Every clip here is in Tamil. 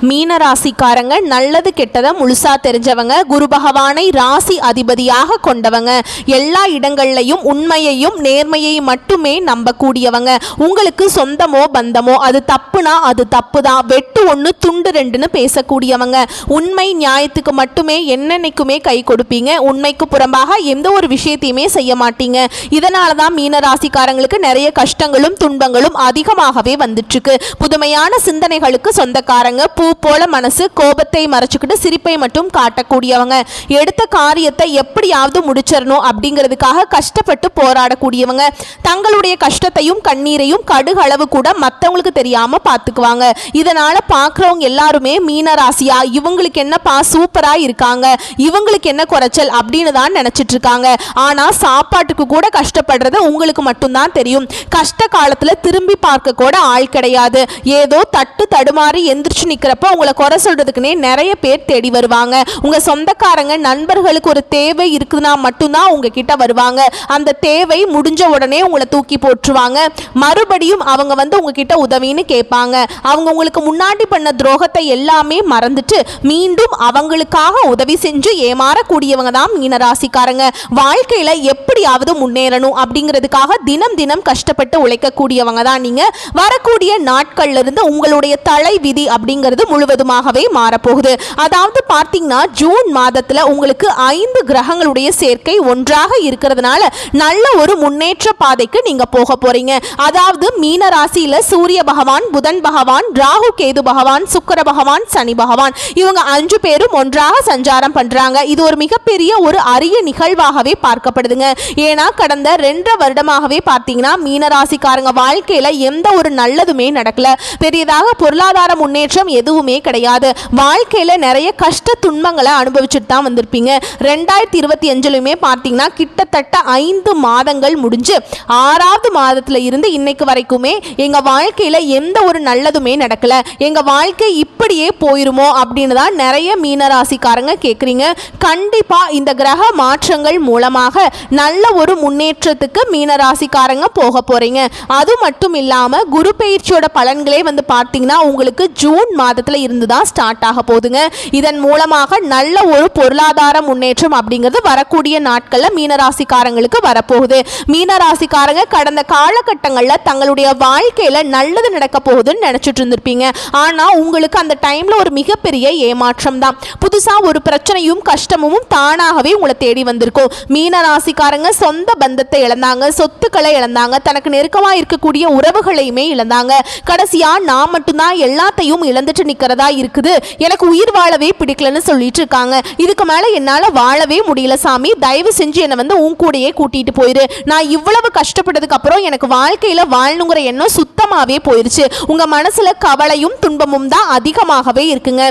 மீன ராசிக்காரங்க நல்லது கெட்டதை முழுசா தெரிஞ்சவங்க, குரு பகவானை ராசி அதிபதியாக கொண்டவங்க, எல்லா இடங்கள்லையும் உண்மையையும் நேர்மையையும் மட்டுமே நம்பக்கூடியவங்க. உங்களுக்கு சொந்தமோ பந்தமோ அது தப்புனா அது தப்பு தான், வெட்டு ஒன்று துண்டு ரெண்டுன்னு பேசக்கூடியவங்க. உண்மை நியாயத்துக்கு மட்டுமே என்னென்னைக்குமே கை கொடுப்பீங்க. உண்மைக்கு புறம்பாக எந்த ஒரு விஷயத்தையுமே செய்ய மாட்டீங்க. இதனால தான் மீன ராசிக்காரங்களுக்கு நிறைய கஷ்டங்களும் துன்பங்களும் அதிகமாகவே வந்துட்டு இருக்கு. புதுமையான சிந்தனைகளுக்கு சொந்தக்காரங்க, பூ போல மனசு, கோபத்தை மறைச்சுக்கிட்டு சிரிப்பை மட்டும் காட்டக்கூடியவங்க, எடுத்த காரியத்தை எப்படியாவது முடிச்சிடணும் அப்படிங்கிறதுக்காக கஷ்டப்பட்டு போராடக்கூடியவங்க, தங்களுடைய கஷ்டத்தையும் கண்ணீரையும் கடுகளவு கூட மற்றவங்களுக்கு தெரியாம பார்த்துக்குவாங்க. இதனால பார்க்குறவங்க எல்லாருமே மீன ராசியா இவங்களுக்கு என்னப்பா சூப்பரா இருக்காங்க, இவங்களுக்கு என்ன குறைச்சல் அப்படின்னு தான் நினைச்சிட்டு இருக்காங்க. ஆனா சாப்பாட்டுக்கு கூட கஷ்டப்படுறது உங்களுக்கு மட்டும்தான் தெரியும். கஷ்ட காலத்துல திரும்பி பார்க்க கூட ஆள் கிடையாது. ஏதோ தட்டு தடுமாறி எந்திரிச்சு நிக்கிறப்ப உங்களை குறை சொல்றதுக்குன்னே நிறைய பேர் தேடி வருவாங்க. உங்க சொந்தக்காரங்க நண்பர்களுக்கு ஒரு தேவை இருக்குதுன்னா மட்டும்தான் உங்ககிட்ட வருவாங்க. அந்த தேவை முடிஞ்ச உடனே உங்களை தூக்கி போட்டுருவாங்க. மறுபடியும் அவங்க வந்து உங்ககிட்ட உதவின்னு கேட்பாங்க. அவங்க உங்களுக்கு முன்னாடி பண்ண துரோகத்தை எல்லாமே மறந்துட்டு மீண்டும் அவங்களுக்காக உதவி செஞ்சு ஏமாறக்கூடியவங்க தான் மீனராசிக்காரங்க. வாழ்க்கையில எப்படியாவது முன்னேறணும் அப்படிங்கிறதுக்காக தினம் தினம் கஷ்டப்பட்டு உழைக்கக்கூடியவங்க தான் நீங்க. வரக்கூடிய நாட்கள்ல இருந்து உங்களுடைய தலை விதி அப்படிங்கிறது முழுவதுமாகவே மாறப்போகுது. அதாவது பார்த்தீங்கன்னா ஜூன் மாதத்துல உங்களுக்கு 5 கிரகங்களுடைய சேர்க்கை ஒன்றாக இருக்கிறதுனால நல்ல ஒரு முன்னேற்ற பாதைக்கு நீங்க போக போறீங்க. அதாவது மீன ராசியில சூரிய பகவான், புதன் பகவான், ராகு கேது பகவான், சுக்கிர பகவான், சனி பகவான் இவங்க 5 பேரும் ஒன்றாக சஞ்சாரம் பண்றாங்க. இது ஒரு மிகப்பெரிய ஒரு அரிய நிகழ்வாகவே பார்க்கப்படுதுங்க. ஏன்னா கடந்த 2 வருடமாகவே பார்த்தீங்கன்னா மீனராசிக்காரங்க வாழ்க்கையில எந்த ஒரு நல்லதுமே நடக்கல. பெரியதாக பொருளாதார முன்னேற்றம் எதுவுமே கிடையாது. வாழ்க்கையில நிறைய கஷ்ட துன்பங்களை அனுபவிச்சுட்டு தான் வந்திருப்பீங்க. 2025லுமே பார்த்தீங்கன்னா கிட்டத்தட்ட 5 மாதங்கள் முடிஞ்சு 6வது மாதத்துல இருந்து இன்னைக்கு வரைக்குமே எங்க வாழ்க்கையில எந்த ஒரு நல்லதுமே நடக்கல, எங்க வாழ்க்கை இப்படியே போயிருமோ அப்படின்னு தான் நிறைய மீனராசிக்காரங்க கேட்குறீங்க. கண்டிப்பா இந்த கிரக மாற்றங்கள் மூலமாக நல்ல ஒரு முன்னேற்றத்துக்கு மீனராசிக்காரங்க போக போறீங்க. அது மட்டும் இல்லாம குரு பயிற்சியோட பலன்களே வந்து பார்த்தீங்கன்னா உங்களுக்கு ஜூன் மாதத்துல இருந்து தான் ஸ்டார்ட் ஆக போகுதுங்க. இதன் மூலமாக நல்ல ஒரு பொருளாதார முன்னேற்றம் அப்படிங்கிறது வரக்கூடிய நாட்கள்ல மீனராசிக்காரங்களுக்கு வரப்போகுது. மீனராசிக்காரங்க கடந்த காலகட்டங்களில் தங்களுடைய வாழ்க்கையில நல்லது நடக்க போகுதுன்னு நினைச்சிட்டு இருந்திருப்பீங்க. ஆனா உங்களுக்கு அந்த டைம்ல ஒரு மிகப்பெரிய ஏமாற்றம் தான். புதுசா ஒரு பிரச்சனையும் கஷ்டமும் தானாகவே உங்களை தேடி வந்திருக்கும். மீனராசிக்காரங்க சொந்த பந்தத்தை இழந்தாங்க, சொத்துக்களை இழந்தாங்க, தனக்கு நெருக்கமா இருக்கக்கூடிய உறவுகளையுமே இழந்தாங்க. கடைசியா நான் மட்டும்தான் எல்லாத்தையும் இழந்துட்டு நிக்கிறதா இருக்குது, எனக்கு உயிர் வாழவே பிடிக்கலன்னு சொல்லிட்டு இருக்காங்க. இதுக்கு மேல என்னால வாழவே முடியல சாமி, தயவு செஞ்சு என்னை வந்து உன் கூடயே கூட்டிட்டு போயிரு. நான் இவ்வளவு கஷ்டப்பட்டதுக்கு அப்புறம் எனக்கு வாழ்க்கையில வாழணுங்கிற எண்ணம் சுத்தமாவே போயிருச்சு. உங்க மனசுல கவலையும் துன்பமும் தான் அதிகமாகவே இருக்குங்க.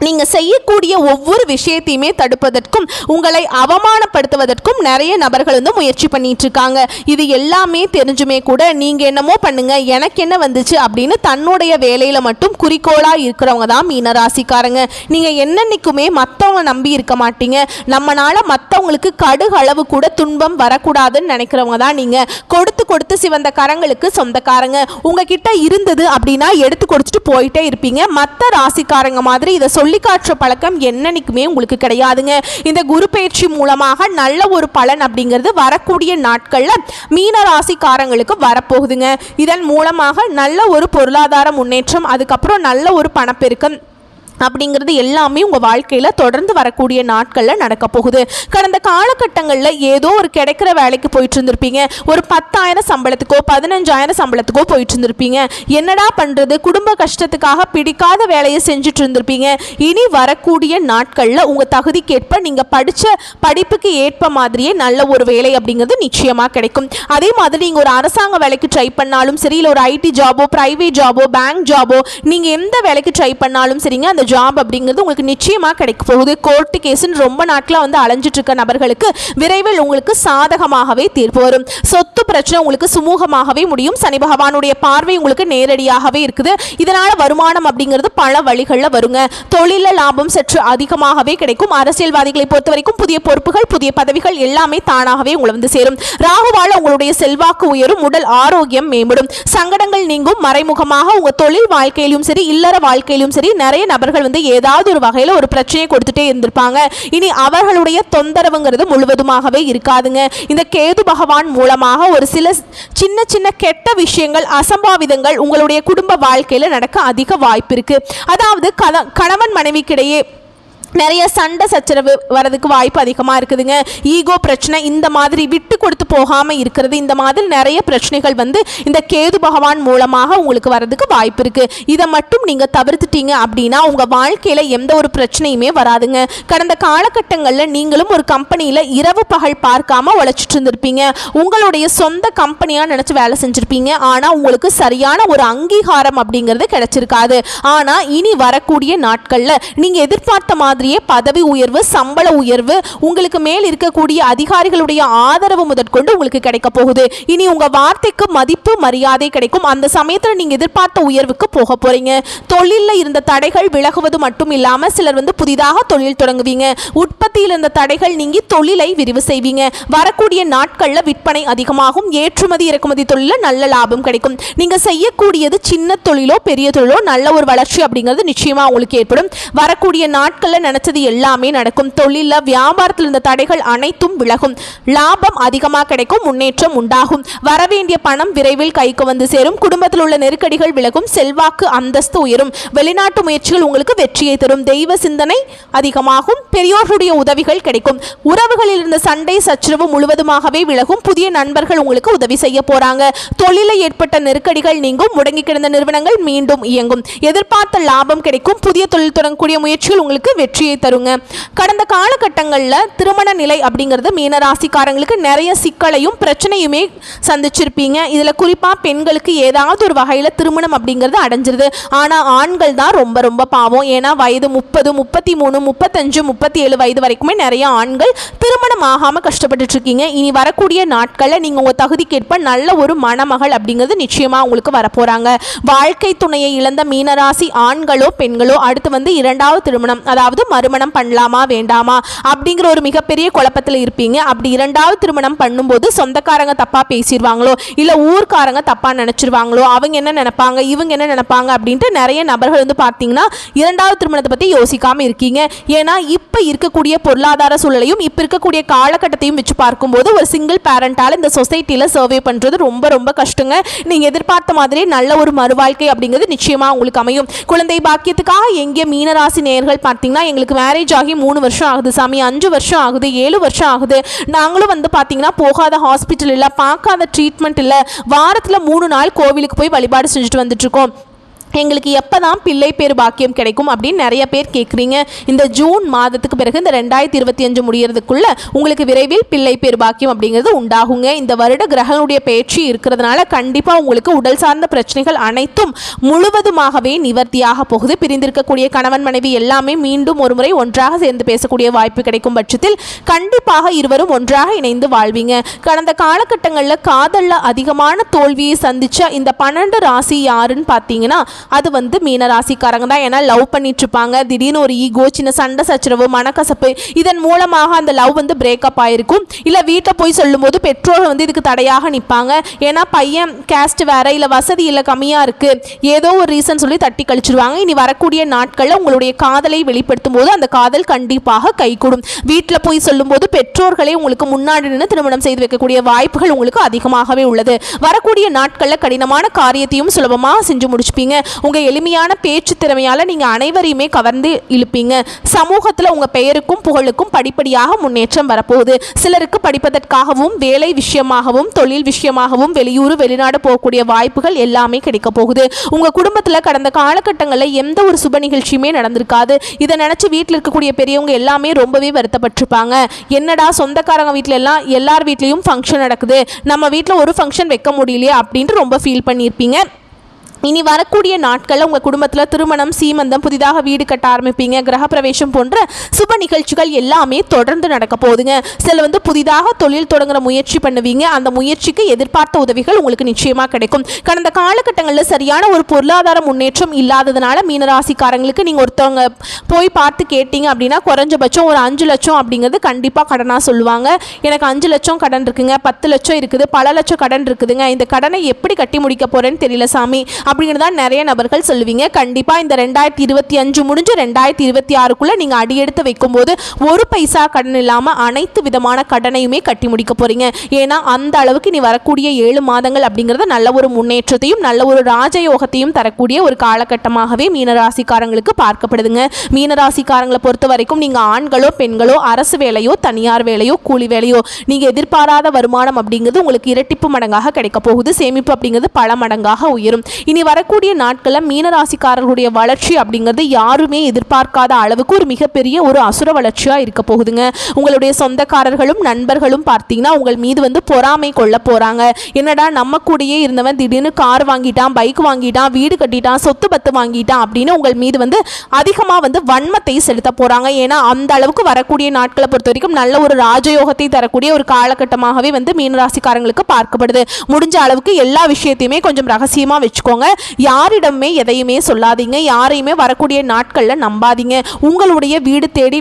நீங்க செய்யக்கூடிய ஒவ்வொரு விஷயத்தையுமே தடுப்பதற்கும் உங்களை அவமானப்படுத்துவதற்கும் நிறைய நபர்கள் வந்து முயற்சி பண்ணிட்டு இருக்காங்க. இது எல்லாமே தெரிஞ்சுமே கூட நீங்க என்னமோ பண்ணுங்க, எனக்கு என்ன வந்துச்சு அப்படின்னு தன்னுடைய வேலையில மட்டும் குறிக்கோளா இருக்கிறவங்க தான் மீனராசிக்காரங்க. நீங்க என்னன்னைக்குமே மற்றவங்க நம்பி இருக்க மாட்டீங்க. நம்மனால மற்றவங்களுக்கு கடுகளவு கூட துன்பம் வரக்கூடாதுன்னு நினைக்கிறவங்க தான் நீங்க. கொடுத்து கொடுத்து சிவந்த கரங்களுக்கு சொந்தக்காரங்க. உங்ககிட்ட இருந்தது அப்படின்னா எடுத்து கொடுத்துட்டு போயிட்டே இருப்பீங்க. மற்ற ராசிக்காரங்க மாதிரி இதை சொல்லி காற்ற பழக்கம் என்னன்னைக்குமே உங்களுக்கு கிடையாதுங்க. இந்த குரு பயிற்சி மூலமாக நல்ல ஒரு பலன் அப்படிங்கிறது வரக்கூடிய நாட்கள்ல மீன ராசிக்காரங்களுக்கு வரப்போகுதுங்க. இதன் மூலமாக நல்ல ஒரு பொருளாதார முன்னேற்றம், அதுக்கப்புறம் நல்ல ஒரு பணப்பெருக்கம் அப்படிங்கிறது எல்லாமே உங்கள் வாழ்க்கையில் தொடர்ந்து வரக்கூடிய நாட்களில் நடக்க போகுது. கடந்த காலகட்டங்களில் ஏதோ ஒரு கிடைக்கிற வேலைக்கு போயிட்டு இருந்திருப்பீங்க. ஒரு 10,000 சம்பளத்துக்கோ 15,000 சம்பளத்துக்கோ போயிட்டு இருந்திருப்பீங்க. என்னடா பண்ணுறது, குடும்ப கஷ்டத்துக்காக பிடிக்காத வேலையை செஞ்சுட்டு இருந்திருப்பீங்க. இனி வரக்கூடிய நாட்களில் உங்கள் தகுதிக்கேற்ப நீங்கள் படித்த படிப்புக்கு ஏற்ப மாதிரியே நல்ல ஒரு வேலை அப்படிங்கிறது நிச்சயமாக கிடைக்கும். அதே மாதிரி நீங்கள் ஒரு அரசாங்க வேலைக்கு ட்ரை பண்ணாலும் சரி, இல்லை ஒரு ஐடி ஜாபோ, பிரைவேட் ஜாபோ, பேங்க் ஜாபோ, நீங்கள் எந்த வேலைக்கு ட்ரை பண்ணாலும் சரிங்க, அந்த ஜாப் அப்படிங்கிறது உங்களுக்கு நிச்சயமாக கிடைக்க போகுது. கோர்ட்டு கேஸுன்னு ரொம்ப நாட்களாக வந்து அலைஞ்சிட்டு இருக்க நபர்களுக்கு விரைவில் உங்களுக்கு சாதகமாகவே தீர்ப்பு வரும். சொத்து பிரச்சனை உங்களுக்கு சுமூகமாகவே முடியும். சனி பகவானுடைய பார்வை உங்களுக்கு நேரடியாகவே இருக்குது. இதனால வருமானம் அப்படிங்கிறது பல வழிகளில் வருங்க. தொழில லாபம் சற்று அதிகமாகவே கிடைக்கும். அரசியல்வாதிகளை பொறுத்த வரைக்கும் புதிய பொறுப்புகள், புதிய பதவிகள் எல்லாமே தானாகவே உங்களை வந்து சேரும். ராகுவால உங்களுடைய செல்வாக்கு உயரும், உடல் ஆரோக்கியம் மேம்படும், சங்கடங்கள் நீங்கும். மறைமுகமாக உங்க தொழில் வாழ்க்கையிலும் சரி, இல்லற வாழ்க்கையிலும் சரி, நிறைய நபர்கள் வந்து ஏதாவது ஒரு வகையில் ஒரு பிரச்சனையை கொடுத்துட்டே இருந்திருப்பாங்க. இனி அவர்களுடைய தொந்தரவுங்கிறது முழுவதுமாகவே இருக்காதுங்க. இந்த கேது பகவான் மூலமாக ஒரு சில சின்ன சின்ன கெட்ட விஷயங்கள், அசம்பாவிதங்கள் உங்களுடைய குடும்ப வாழ்க்கையில் நடக்க அதிக வாய்ப்பு இருக்கு. அதாவது கணவன் மனைவிக்கிடையே நிறைய சண்டை சச்சரவு வரதுக்கு வாய்ப்பு அதிகமாக இருக்குதுங்க. ஈகோ பிரச்சனை, இந்த மாதிரி விட்டு கொடுத்து போகாமல் இருக்கிறது, இந்த மாதிரி நிறைய பிரச்சனைகள் வந்து இந்த கேது பகவான் மூலமாக உங்களுக்கு வரதுக்கு வாய்ப்பு இருக்குது. இதை மட்டும் நீங்கள் தவிர்த்துட்டீங்க அப்படின்னா உங்கள் வாழ்க்கையில் எந்த ஒரு பிரச்சனையுமே வராதுங்க. கடந்த காலகட்டங்களில் நீங்களும் ஒரு கம்பெனியில் இரவு பகல் பார்க்காம உழைச்சிட்டு இருந்திருப்பீங்க. உங்களுடைய சொந்த கம்பெனியாக நினச்சி வேலை செஞ்சுருப்பீங்க. ஆனால் உங்களுக்கு சரியான ஒரு அங்கீகாரம் அப்படிங்கிறது கிடைச்சிருக்காது. ஆனால் இனி வரக்கூடிய நாட்களில் நீங்கள் எதிர்பார்த்த மாதிரி பதவி உயர்வு, சம்பள உயர்வு, உங்களுக்கு மேல் இருக்கக்கூடிய அதிகாரிகளுடைய ஆதரவு முதற்கொண்டு உங்களுக்கு கிடைக்க போகுது. இனி உங்க வார்த்தைக்கு மதிப்பு மரியாதை கிடைக்கும். அந்த சமயத்தில் நீங்க எதிர்பார்த்த உயர்வுக்கு போக போறீங்க. தொழில இருந்த தடைகள் விலகுவது மட்டும் இல்லாம சிலர் வந்து புதிதாக தொழில் தொடங்குவீங்க. உற்பத்தியில் இருந்த தடைகள் நீங்கி தொழிலை விரிவு செய்வீங்க. வரக்கூடிய நாட்கள்ல விற்பனை அதிகமாகும். ஏற்றுமதி இறக்குமதி தொழில நல்ல லாபம் கிடைக்கும். நீங்க செய்யக்கூடியது சின்ன தொழிலோ பெரிய தொழிலோ நல்ல ஒரு வளர்ச்சி அப்படிங்கிறது நிச்சயமா உங்களுக்கு ஏற்படும். வரக்கூடிய நாட்கள்ல நினைச்சது எல்லாமே நடக்கும். தொழில வியாபாரத்தில் இருந்த தடைகள் அனைத்தும் விலகும். லாபம் அதிகமாக கிடைக்கும். முன்னேற்றம் உண்டாகும். வரவேண்டிய பணம் விரைவில் கைக்கு வந்து சேரும். குடும்பத்தில் உள்ள நெருக்கடிகள் விலகும். செல்வாக்கு அந்தஸ்து உயரும். வெளிநாட்டு முயற்சிகள் உங்களுக்கு வெற்றியை தரும். தெய்வ சிந்தனை அதிகமாகும். பெரியோர்களுடைய உதவிகள் கிடைக்கும். உறவுகளில் இருந்த சண்டை சச்சரவு முழுவதுமாகவே விலகும். புதிய நண்பர்கள் உங்களுக்கு உதவி செய்ய போறாங்க. தொழிலில் ஏற்பட்ட நெருக்கடிகள் நீங்கும். முடங்கி கிடந்த நிறுவனங்கள் மீண்டும் இயங்கும். எதிர்பார்த்த லாபம் கிடைக்கும். புதிய தொழில் தொடங்கக்கூடிய முயற்சிகள் உங்களுக்கு வெற்றியை தருங்க. கடந்த காலகட்டங்களில் திருமண நிலை அப்படிங்கிறது மீனராசிக்காரங்களுக்கு நிறைய சிக்கலையும் பிரச்சனையுமே சந்திச்சிருப்பீங்க. இதில் குறிப்பாக பெண்களுக்கு ஏதாவது ஒரு வகையில் திருமணம் அப்படிங்கிறது அடைஞ்சிருது. ஆனால் ஆண்கள் தான் ரொம்ப ரொம்ப பாவம். ஏன்னா வயது 30, 33, 35, 37 வயது வரைக்குமே நிறைய ஆண்கள் திருமணம் ஆகாமல் கஷ்டப்பட்டு இருக்கீங்க. இனி வரக்கூடிய நாட்களில் நீங்கள் உங்கள் தகுதிக்கேற்ப நல்ல ஒரு மணமகள் அப்படிங்கிறது நிச்சயமாக உங்களுக்கு வரப்போகிறாங்க. வாழ்க்கை துணையை இழந்த மீனராசி ஆண்களோ பெண்களோ அடுத்து வந்து இரண்டாவது திருமணம், அதாவது மறுமணம் பண்ணலாமா வேண்டாமா அப்படிங்கிற ஒரு மிகப்பெரிய குழப்பத்தில் இருப்பீங்க. அப்படி இரண்டாவது திருமணம் பண்ணும்போது சொந்தக்காரங்க தப்பா பேசிடுவாங்களோ, இல்லை ஊர்க்காரங்க தப்பா நினைச்சிருவாங்களோ, அவங்க என்ன நினைப்பாங்க, இவங்க என்ன நினைப்பாங்க அப்படின்ட்டு நிறைய நபர்கள் வந்து பார்த்தீங்கன்னா இரண்டாவது திருமணத்தை பற்றி யோசிக்காமல் இருக்கீங்க. ஏன்னா இப்போ இருக்கக்கூடிய பொருளாதார சூழலையும் இப்போ இருக்கக்கூடிய காலகட்டத்தையும் வச்சு பார்க்கும்போது ஒரு சிங்கிள் பேரண்டால் இந்த சொசைட்டியில் சர்வே பண்ணுறது ரொம்ப ரொம்ப கஷ்டங்க. நீங்கள் எதிர்பார்த்த மாதிரி நல்ல ஒரு மறுவாழ்க்கை அப்படிங்கிறது நிச்சயமாக உங்களுக்கு அமையும். குழந்தை பாக்கியத்துக்காக எங்கே மீனராசி நேயர்கள் பார்த்தீங்கன்னா எங்களுக்கு மேரேஜ் ஆகி 3 வருஷம் ஆகுது சாமி, 5 வருஷம் ஆகுது, 7 வருஷம் ஆகுது, நாங்களும் வந்து பார்த்தீங்கன்னா போகாத ஹாஸ்பிட்டல் இல்லை, பார்க்காத ட்ரீட்மெண்ட் இல்லை, வாரத்தில் 3 நாள் கோவிலுக்கு போய் வழிபாடு செஞ்சுட்டு வந்துட்டுருக்கோம், எங்களுக்கு எப்போ தான் பிள்ளை பேர் பாக்கியம் கிடைக்கும் அப்படின்னு நிறைய பேர் கேட்குறீங்க. இந்த ஜூன் மாதத்துக்கு பிறகு இந்த 2025 முடியறதுக்குள்ள உங்களுக்கு விரைவில் பிள்ளை பேர் பாக்கியம் அப்படிங்கிறது உண்டாகுங்க. இந்த வருட கிரகங்களுடைய பேச்சு இருக்கிறதுனால கண்டிப்பாக உங்களுக்கு உடல் சார்ந்த பிரச்சனைகள் அனைத்தும் முழுவதுமாகவே நிவர்த்தியாக போகுது. பிரிந்திருக்கக்கூடிய கணவன் மனைவி எல்லாமே மீண்டும் ஒரு முறை ஒன்றாக சேர்ந்து பேசக்கூடிய வாய்ப்பு கிடைக்கும் பட்சத்தில் கண்டிப்பாக இருவரும் ஒன்றாக இணைந்து வாழ்வீங்க. கடந்த காலகட்டங்களில் காதலில் அதிகமான தோல்வியை சந்திச்ச இந்த 12 ராசி யாருன்னு பார்த்தீங்கன்னா அது வந்து மீனராசிக்காரங்க தான். ஏன்னா லவ் பண்ணிட்டு இருப்பாங்க, திடீர்னு ஒரு ஈகோ, சின்ன சண்டை சச்சரவு, மனக்கசப்பு, இதன் மூலமாக அந்த லவ் வந்து பிரேக்கப் ஆயிருக்கும். இல்லை வீட்டில் போய் சொல்லும்போது பெற்றோர்கள் வந்து இதுக்கு தடையாக நிற்பாங்க. ஏன்னா பையன் கேஸ்ட் வேற, இல்லை வசதி இல்லை, கம்மியாக இருக்குது, ஏதோ ஒரு ரீசன் சொல்லி தட்டி கழிச்சிருவாங்க. இனி வரக்கூடிய நாட்களில் உங்களுடைய காதலை வெளிப்படுத்தும் போது அந்த காதல் கண்டிப்பாக கைகூடும். வீட்டில் போய் சொல்லும்போது பெற்றோர்களே உங்களுக்கு முன்னாடி நின்று திருமணம் செய்து வைக்கக்கூடிய வாய்ப்புகள் உங்களுக்கு அதிகமாகவே உள்ளது. வரக்கூடிய நாட்களில் கடினமான காரியத்தையும் சுலபமாக செஞ்சு முடிச்சுப்பீங்க. உங்கள் எளிமையான பேச்சு திறமையால் நீங்கள் அனைவரையுமே கவர்ந்து இழுப்பீங்க. சமூகத்தில் உங்கள் பெயருக்கும் புகழுக்கும் படிப்படியாக முன்னேற்றம் வரப்போகுது. சிலருக்கு படிப்பதற்காகவும் வேலை விஷயமாகவும் தொழில் விஷயமாகவும் வெளியூர் வெளிநாடு போகக்கூடிய வாய்ப்புகள் எல்லாமே கிடைக்க போகுது. உங்கள் குடும்பத்தில் கடந்த காலகட்டங்களில் எந்த ஒரு சுப நிகழ்ச்சியுமே நடந்திருக்காது. இதை நினச்சி வீட்டில் இருக்கக்கூடிய பெரியவங்க எல்லாமே ரொம்பவே வருத்தப்பட்டிருப்பாங்க. என்னடா சொந்தக்காரங்க வீட்டில் எல்லாம் எல்லார் வீட்லேயும் ஃபங்க்ஷன் நடக்குது, நம்ம வீட்டில் ஒரு ஃபங்க்ஷன் வைக்க முடியலையே அப்படின்ட்டு ரொம்ப ஃபீல் பண்ணியிருப்பீங்க. இனி வரக்கூடிய நாட்களில் உங்கள் குடும்பத்தில் திருமணம், சீமந்தம், புதிதாக வீடு கட்ட ஆரம்பிப்பீங்க, கிரகப்பிரவேசம் போன்ற சுப நிகழ்ச்சிகள் எல்லாமே தொடர்ந்து நடக்க போகுதுங்க. சில புதிதாக தொழில் தொடங்குற முயற்சி பண்ணுவீங்க. அந்த முயற்சிக்கு எதிர்பார்த்த உதவிகள் உங்களுக்கு நிச்சயமாக கிடைக்கும். கடந்த காலகட்டங்களில் சரியான ஒரு பொருளாதார முன்னேற்றம் இல்லாததுனால மீனராசிக்காரங்களுக்கு நீங்கள் ஒருத்தவங்க போய் பார்த்து கேட்டீங்க அப்படின்னா குறைஞ்சபட்சம் ஒரு 5 லட்சம் அப்படிங்கிறது கண்டிப்பாக கடனாக சொல்லுவாங்க. எனக்கு 5 லட்சம் கடன் இருக்குங்க, 10 லட்சம் இருக்குது, பல லட்சம் கடன் இருக்குதுங்க, இந்த கடனை எப்படி கட்டி முடிக்க போகிறேன்னு தெரியல சாமி அப்படிங்கிறது தான் நிறைய நபர்கள் சொல்லுவீங்க. கண்டிப்பாக இந்த 2025 முடிஞ்சு 2026க்குள்ளே நீங்கள் அடியெடுத்து வைக்கும்போது ஒரு பைசா கடன் இல்லாமல் அனைத்து விதமான கடனையுமே கட்டி முடிக்க போகிறீங்க. ஏன்னா அந்த அளவுக்கு நீ வரக்கூடிய 7 மாதங்கள் அப்படிங்கிறது நல்ல ஒரு முன்னேற்றத்தையும் நல்ல ஒரு ராஜயோகத்தையும் தரக்கூடிய ஒரு காலகட்டமாகவே மீனராசிக்காரங்களுக்கு பார்க்கப்படுதுங்க. மீனராசிக்காரங்களை பொறுத்த வரைக்கும் நீங்கள் ஆண்களோ பெண்களோ அரசு வேலையோ தனியார் வேலையோ கூலி வேலையோ நீங்கள் எதிர்பாராத வருமானம் அப்படிங்கிறது உங்களுக்கு இரட்டிப்பு மடங்காக கிடைக்க போகுது. சேமிப்பு அப்படிங்கிறது பல மடங்காக உயரும். இனி வரக்கூடிய நாட்களில் மீனராசிக்காரர்களுடைய வளர்ச்சி அப்படிங்கிறது யாருமே எதிர்பார்க்காத அளவுக்கு ஒரு மிகப்பெரிய ஒரு அசுர வளர்ச்சியாக இருக்க போகுதுங்க. உங்களுடைய சொந்தக்காரர்களும் நண்பர்களும் பார்த்தீங்கன்னா உங்கள் மீது பொறாமை கொள்ள போகிறாங்க. என்னடா நம்ம கூடயே இருந்தவன் திடீர்னு கார் வாங்கிட்டான், பைக் வாங்கிட்டான், வீடு கட்டிட்டான், சொத்து பத்து வாங்கிட்டான் அப்படின்னு உங்கள் மீது அதிகமாக வன்மத்தை செலுத்த போகிறாங்க. ஏன்னா அந்த அளவுக்கு வரக்கூடிய நாட்களை பொறுத்த வரைக்கும் நல்ல ஒரு ராஜயோகத்தை தரக்கூடிய ஒரு காலகட்டமாகவே மீனராசிக்காரங்களுக்கு பார்க்கப்படுது. முடிஞ்ச அளவுக்கு எல்லா விஷயத்தையுமே கொஞ்சம் ரகசியமாக வச்சுக்கோங்க. யாரிடமே எதையுமே சொல்லாதீங்க. யாரையுமே வரக்கூடிய நாட்களில் நம்பாதீங்க. உங்களுடைய வீடு தேடி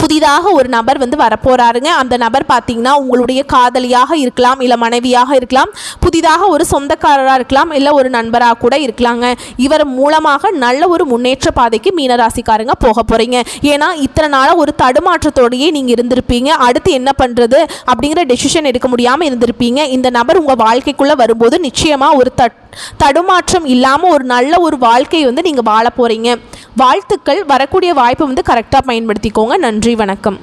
புதிதாக ஒரு நபர் வரப்போறாருங்க. அந்த நபர் பார்த்தீங்கன்னா உங்களுடைய காதலியாக இருக்கலாம், இல்லை மனைவியாக இருக்கலாம், புதிதாக ஒரு சொந்தக்காரராக இருக்கலாம், இல்லை ஒரு நண்பராக கூட இருக்கலாங்க. இவர் மூலமாக நல்ல ஒரு முன்னேற்ற பாதைக்கு மீனராசிக்காரங்க போக போகிறீங்க. ஏன்னா இத்தனை நாளாக ஒரு தடுமாற்றத்தோடையே நீங்கள் இருந்திருப்பீங்க. அடுத்து என்ன பண்ணுறது அப்படிங்கிற டெசிஷன் எடுக்க முடியாமல் இருந்திருப்பீங்க. இந்த நபர் உங்கள் வாழ்க்கைக்குள்ளே வரும்போது நிச்சயமாக ஒரு தடுமாற்றம் இல்லாமல் ஒரு நல்ல ஒரு வாழ்க்கையை நீங்கள் வாழ போகிறீங்க. வாழ்த்துக்கள். வரக்கூடிய வாய்ப்பை கரெக்டாக பயன்படுத்திக்கோங்க. நன்றி, வணக்கம்.